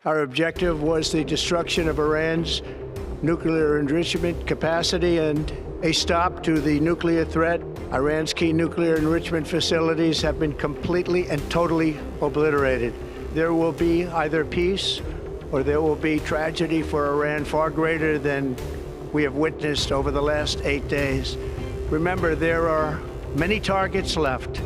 Our objective was the destruction of Iran's nuclear enrichment capacity and a stop to the nuclear threat. Iran's key nuclear enrichment facilities have been completely and totally obliterated. There will be either peace or there will be tragedy for Iran far greater than we have witnessed over the last 8 days. Remember, there are many targets left.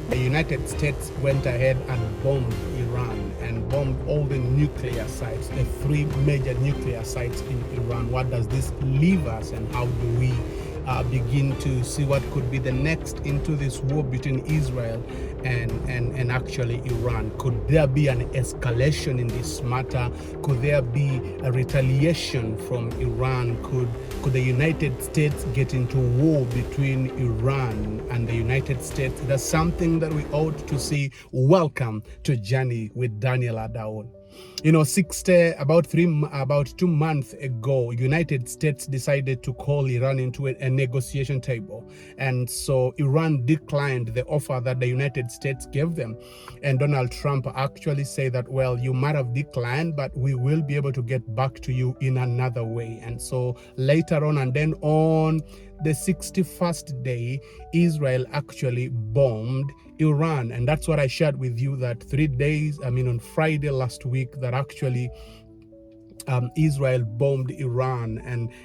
The United States went ahead and bombed Iran and bombed all the nuclear sites, the 3 major nuclear sites in Iran. What does this leave us, and how do we begin to see what could be the next into this war between Israel and actually Iran? Could there be an escalation in this matter? Could there be a retaliation from Iran? Could the United States get into war between Iran and the United States? That's something that we ought to see. Welcome to Journey with Daniel Adaon. You know, about 2 months ago, United States decided to call Iran into a negotiation table. And so Iran declined the offer that the United States gave them. And Donald Trump actually said that, well, you might have declined, but we will be able to get back to you in another way. And so later on, and then on the 61st day, Israel actually bombed Iran. And that's what I shared with you, that 3 days, on Friday last week, that actually Israel bombed Iran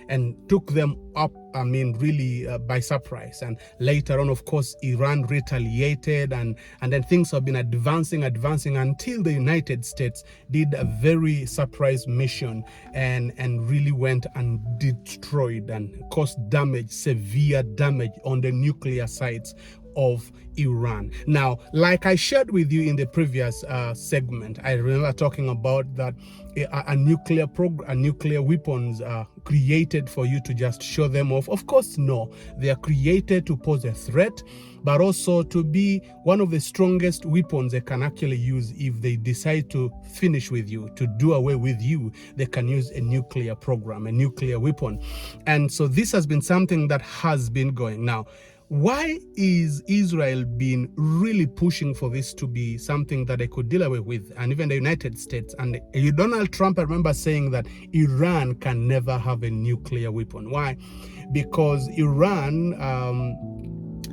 and took them up, really by surprise. And later on, of course, Iran retaliated, and then things have been advancing until the United States did a very surprise mission and really went and destroyed and caused damage, severe damage on the nuclear sites of Iran. Now, like I shared with you in the previous segment, I remember talking about that a nuclear weapons are created for you to just show them off. Of course, no. They are created to pose a threat, but also to be one of the strongest weapons they can actually use. If they decide to finish with you, to do away with you, they can use a nuclear program, a nuclear weapon. And so this has been something that has been going. Now, why is Israel been really pushing for this to be something that they could deal away with, and even the United States? And Donald Trump, I remember saying that Iran can never have a nuclear weapon. Why? Because Iran,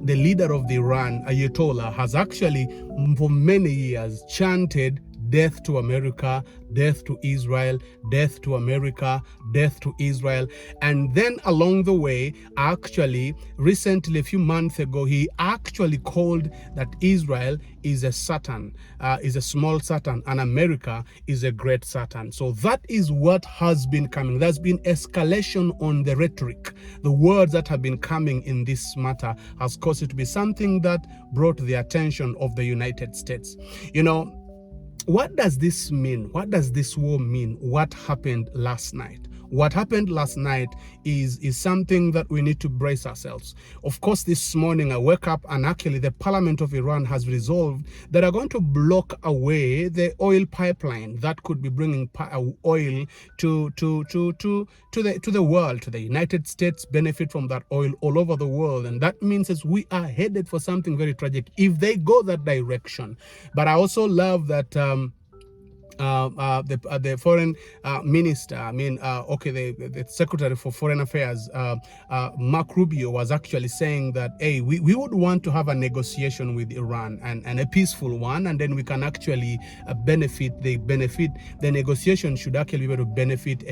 the leader of the Iran, Ayatollah, has actually for many years chanted death to America, death to Israel, death to America, death to Israel. And then along the way, actually, recently, a few months ago, he actually called that Israel is a Satan, is a small Satan, and America is a great Satan. So that is what has been coming. There's been escalation on the rhetoric. The words that have been coming in this matter has caused it to be something that brought the attention of the United States. You know, what does this mean? What does this war mean? What happened last night? What happened last night is something that we need to brace ourselves. Of course, this morning I woke up and actually the parliament of Iran has resolved that they're going to block away the oil pipeline that could be bringing oil to the world, to the United States, benefit from that oil all over the world. And that means that we are headed for something very tragic if they go that direction. But I also love that the foreign minister, the secretary for foreign affairs, Mark Rubio, was actually saying that, hey, we would want to have a negotiation with Iran and a peaceful one, and then we can actually benefit. The negotiation should actually be able to benefit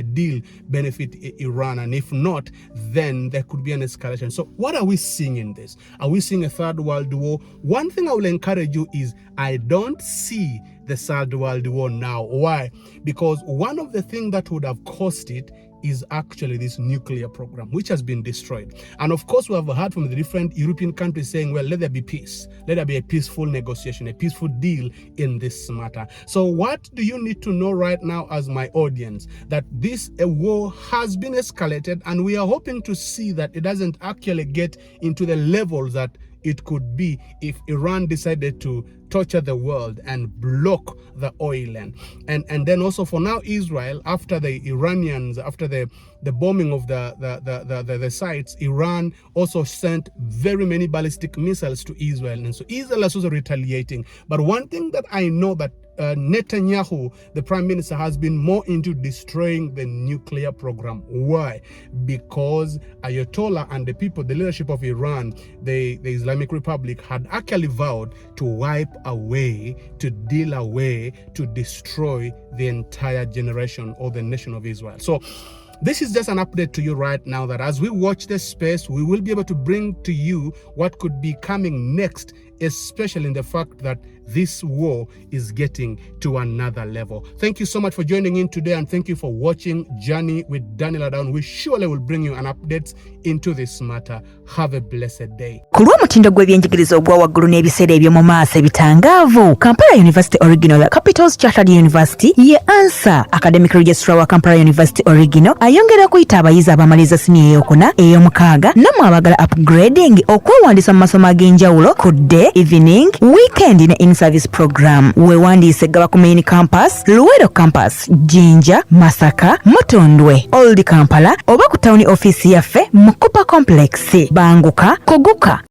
Iran, and if not, then there could be an escalation. So what are we seeing in this? Are we seeing a third world war? One thing I will encourage you is I don't see the third world war now. Why? Because one of the things that would have caused it is actually this nuclear program, which has been destroyed. And of course, we have heard from the different European countries saying, well, let there be peace. Let there be a peaceful negotiation, a peaceful deal in this matter. So what do you need to know right now as my audience? That this war has been escalated, and we are hoping to see that it doesn't actually get into the levels that it could be if Iran decided to torture the world and block the oil and then also for now Israel, after the Iranians, after the bombing of the sites, Iran also sent very many ballistic missiles to Israel, and so Israel is also retaliating. But one thing that I know that Netanyahu, the prime minister, has been more into destroying the nuclear program. Why? Because Ayatollah and the people, the leadership of Iran, the Islamic Republic, had actually vowed to wipe away, to deal away, to destroy the entire generation or the nation of Israel. So this is just an update to you right now that as we watch this space, we will be able to bring to you what could be coming next, especially in the fact that this war is getting to another level. Thank you so much for joining in today, and thank you for watching Journey with Daniel Adown. We surely will bring you an update into this matter. Have a blessed day. Kulwa mutindo gw'ebyenjigiriza ogwa waggulu n'ebiseera ebyo mu maaso ebitangaavu, Kampala University Original, Capitals Chartered University ye answer. Academic Registrar wa Kampala University Original ayongera kuyita abayizi abamaliza siniya eyokuna, ey'omukaaga, nammwe abagala upgrading okwewandiisa mu masomo ag'enjawulo ku day, evening, weekend ne in-service program. Weewandiise gaba ku main campus, Luweero campus, Jinja, Masaka, Mutundwe, Old Kampala oba ku town office yaffe mu Cooper Complex. Banguka, koguka.